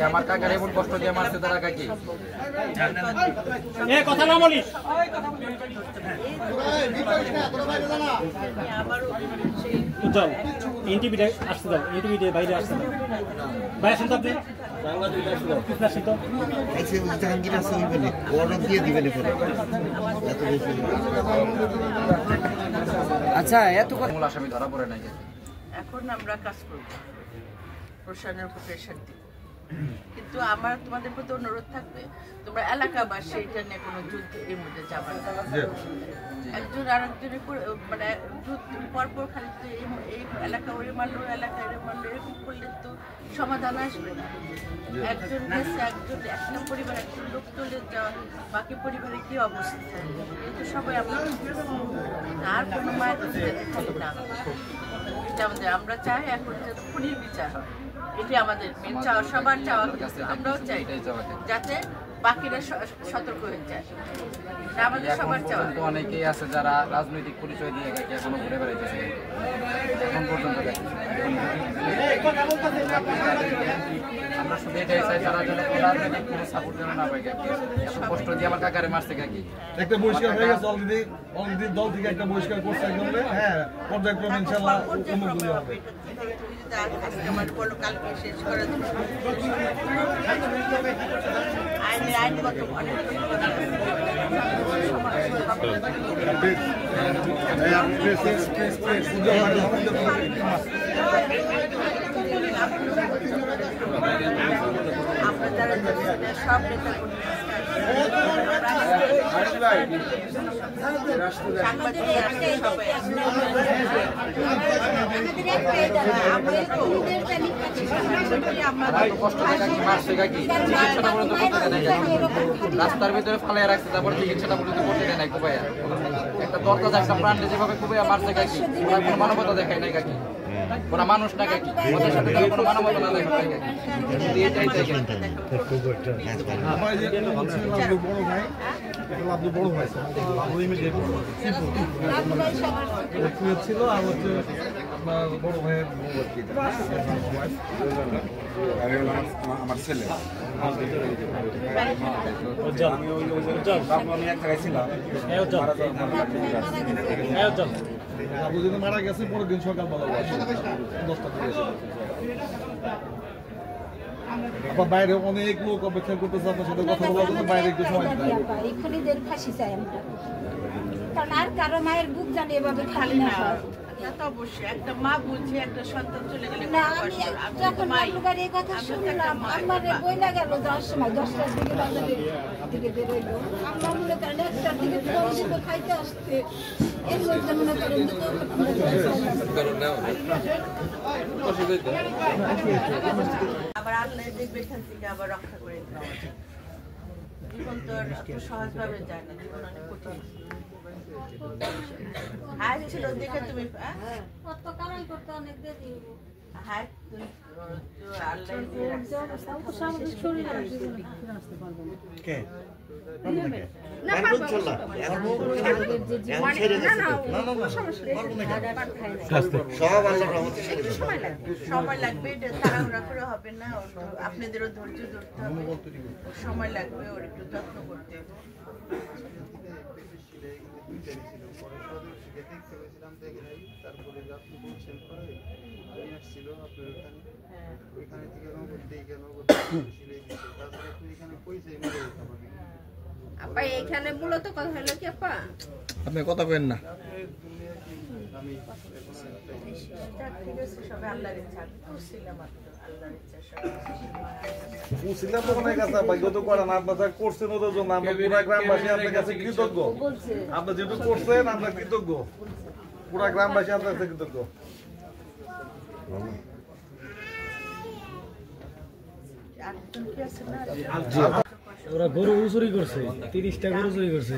আমার কাকার এমন কষ্ট দিয়ে মারছে তারা কাকি কথা না বলিস উজ্জ্বল ইন্টিভিতে আসতে দাও ইন্টিভিতে বাইরে আসতে দাও ভাই আসেন তো আপনি আচ্ছা এত মূল আসামি ধরা পড়ে নাই এখন আমরা কাজ করব প্রশাসনের উপর প্রেশার দিব কিন্তু আমার তোমাদের প্রতি অনুরোধ থাকবে তোমরা এলাকাবাসী এটা নিয়ে কোনো যুদ্ধের মধ্যে যাবে না একজন আরেকজনের মানে পরপর খালি এই এলাকা ওরে মারলো এলাকা এরে মারলো এরকম করলে তো সমাধান আসবে না একজন গেছে একজন একটা পরিবার একজন লোক চলে যাওয়া বাকি পরিবারে কি অবস্থা কিন্তু সবাই আমরা আর কোনো মায়ের খালি না এটা আমাদের আমরা চাই এখন যে খুনির বিচার হয় এটি আমাদের মেন চাওয়া সবার চাওয়া আমরাও চাই যাতে বাকিরা সতর্ক হয়ে যায় আমাদের সবার চাওয়া অনেকেই আছে যারা রাজনৈতিক পরিচয় দিয়ে এখনো ঘুরে বেড়াইতেছে এখন পর্যন্ত আমরা শুধু এটাই চাই তারা যেন রাজনৈতিক কোনো সাপোর্ট যেন না পাই এত কষ্ট দিয়ে আমার কাকারে মারছে কাকি একটা বহিষ্কার হয়ে গেছে অলরেডি দল থেকে একটা বহিষ্কার করছে একদম হ্যাঁ পর্যায়ক্রমে ইনশাআল্লাহ উন্নতি হবে আমার বলো কালকে শেষ করার জন্য আইনগত অনেক আমরা যারা সব নেতা রাস্তার ভিতরে ফালাই রাখছে তারপর চিকিৎসাটা পর্যন্ত করতে দেয় নাই কুবাইয়া একটা দরজা একটা প্রাণে যেভাবে কুবাইয়া মারছে কাকি ওরা কোনো মানবতা দেখায় নাই কাকি ওরা মানুষ না কাকি ওদের সাথে কোনো মানবতা না দেখায় কাকি এটাই চাই বড় ভাই ছিল আর হচ্ছে বড় ভাইয়ের আমার ছেলে মারা গেছে পরের দিন সকালবেলা 10টা থেকে বাইরে অনেক লোক অপেক্ষা করতেছে আপনার সাথে কথা বলার জন্য বাইরে একটু সময় ফাঁসি চাই আমরা কারণ আর কারো মায়ের বুক জানি এভাবে খালি না অবশ্যই একটা মা বুঝে একটা সন্তান চলে গেলে যখন এই কথা শুনলাম আমার বই না গেল 10 সময় 10টার দিকে বাজারে দিকে বেরোইলো আমরা মনে করেন 1টার দিকে খাইতে আসতে এর মধ্যে মনে করেন আবার আল্লাহ দেখবে এখান থেকে আবার রক্ষা করে জীবন তো আর সহজভাবে যায় না জীবন অনেক কঠিন হাই ছিল দেখে তুমি কত কামাই করতে অনেক দেরি হাই সময় লাগবে এটা তাড়াহুড়া করে হবে না আপনাদেরও ধৈর্য ধরতে হবে সময় লাগবে ওর একটু যত্ন করতে হবে তারপরে আপনি বলছেন ছিল আপনার ওইখানে থেকে তাছাড়া আপনি এখানে কইছে আপা এখানে মূলত কথা হলো কি আপা আপনি কথা বলেন না করছেন ওদের জন্য আমরা পুরা গ্রামবাসী আপনার কাছে কৃতজ্ঞ আপনি যেহেতু করছেন আমরা কৃতজ্ঞ পুরা গ্রামবাসী আপনার কাছে কৃতজ্ঞ ওরা গরু চুরি করছে 30টা গরু চুরি করছে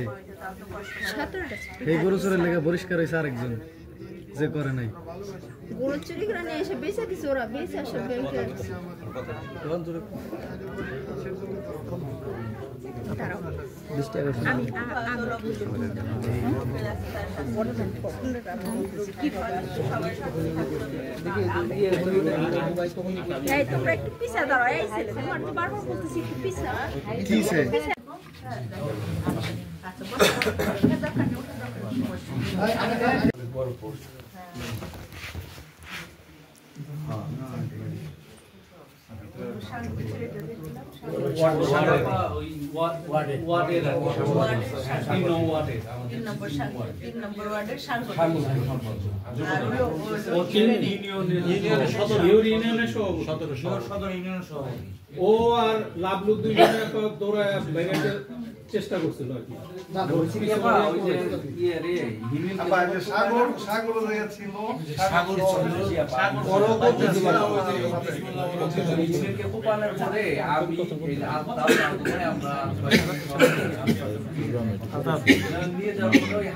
এই গরু চুরির লেগে পরিষ্কার হয়েছে আরেকজন যে করে নাই গরু চুরি করে নিয়ে এসে বেঁচে দিছে ওরা বেঁচে আসে ব্যাংকে তোমরা একটু পিছা দাঁড়াও, এই ছেলে তোমার তো বারবার বলতেছি একটু পিছা। তিন নম্বর ওয়ার্ডের সাংগঠনিক ও আর লাভলু দুইজনে দৌড়ায় বেগাইতে চেষ্টা করছিল আর কি।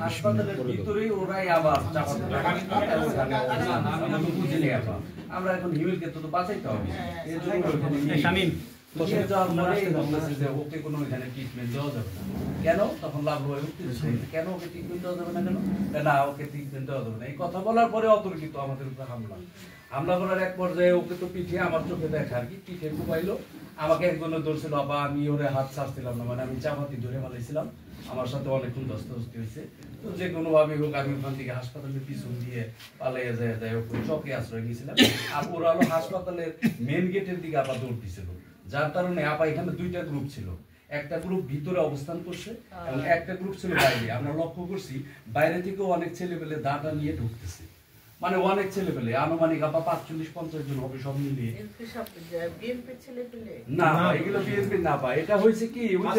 হাসপাতালের ভিতরেই ওরাই আবার আমরা এখন হিমেলকে তো বাঁচাইতে হবে। ওকে কোনো এখানে ট্রিটমেন্ট দেওয়া যাবে না। কেন? তখন লাভ হয়ে উঠতেছে, কেন ওকে ট্রিটমেন্ট দেওয়া যাবে না? কেন না ওকে ট্রিটমেন্ট দেওয়া যাবে না। এই কথা বলার পরে অতর্কিত আমাদের উপরে হামলা করার এক পর্যায়ে ওকে তো পিঠে আমার চোখে দেখা আর কি, পিঠে কুপাইলো, আমাকে একজনে ধরছিল, বা আমি ওরে হাত ছাড়ছিলাম না, মানে আমি চাপাতি ধরে মালাইছিলাম, আমার সাথে অনেকক্ষণ দস্তাদস্তি হয়েছে। তো যে কোনো ভাবে হোক আমি ওখান থেকে হাসপাতালের পিছন দিয়ে পালিয়ে যাই হোক চকে আশ্রয় নিয়েছিলাম। আর ওরা হলো হাসপাতালের মেন গেটের দিকে আবার দৌড় দিছিল, যার কারণে আপা এখানে দুইটা গ্রুপ ছিল, একটা গ্রুপ ভিতরে অবস্থান করছে এবং একটা গ্রুপ ছিল বাইরে। আমরা লক্ষ্য করছি বাইরে থেকেও অনেক ছেলেপেলে দাঁড়া নিয়ে ঢুকতেছে, মানে অনেক ছেলেপেলে, আনুমানিক আপা 45-50 জন হবে সব মিলিয়ে। না এগুলো বিএনপি না পায়। এটা হয়েছে কি, 5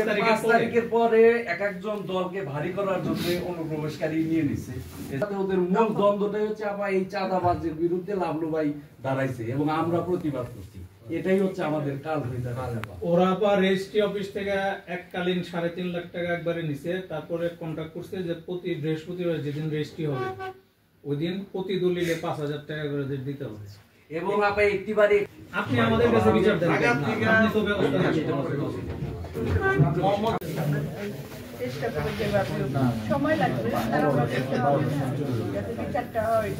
তারিখের পরে এক একজন দলকে ভারী করার জন্য অনুপ্রবেশকারী নিয়ে নিছে। এটাতে ওদের মূল দ্বন্দ্বটাই হচ্ছে আপা এই চাঁদাবাজের বিরুদ্ধে লাভলু ভাই দাঁড়াইছে এবং আমরা প্রতিবাদ করছি। এটাই হচ্ছে আমাদের কাল হয়ে দাঁড়ায়। ওরা আবার রেজিস্ট্রি অফিস থেকে এককালীন 3.5 লাখ টাকা একবারে নিছে, তারপরে কন্ট্রাক্ট করছে যে প্রতি বৃহস্পতিবার যেদিন রেজিস্ট্রি হবে ওই দিন প্রতি দলিলে 5,000 টাকা করে দিতে হবে। এবং আপনি একটিবারে আপনি আমাদের কাছে বিচার দেন, আপনি তো ব্যবস্থা নিতে পারবেন। চেষ্টা করে যেভাবে সময় লাগবে তারা আমাদের বিচারটা হয়।